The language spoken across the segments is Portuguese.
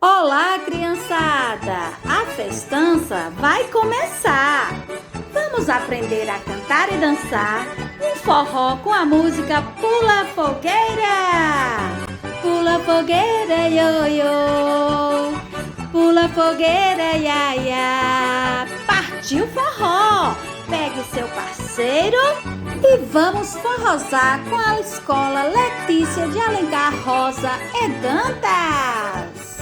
Olá, criançada! A festança vai começar! Vamos aprender a cantar e dançar um forró com a música Pula Fogueira! Pula fogueira, ioiô! Pula fogueira, iaia! Partiu forró! Pegue seu parceiro e vamos forrosar com a escola Letícia de Alencar Rosa e Dantas!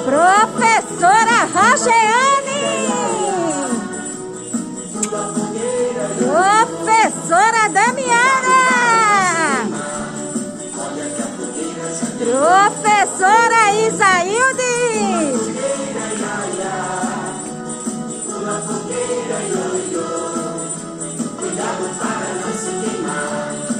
Professora Rogeane! Professora Damiana! Professora Isaíl!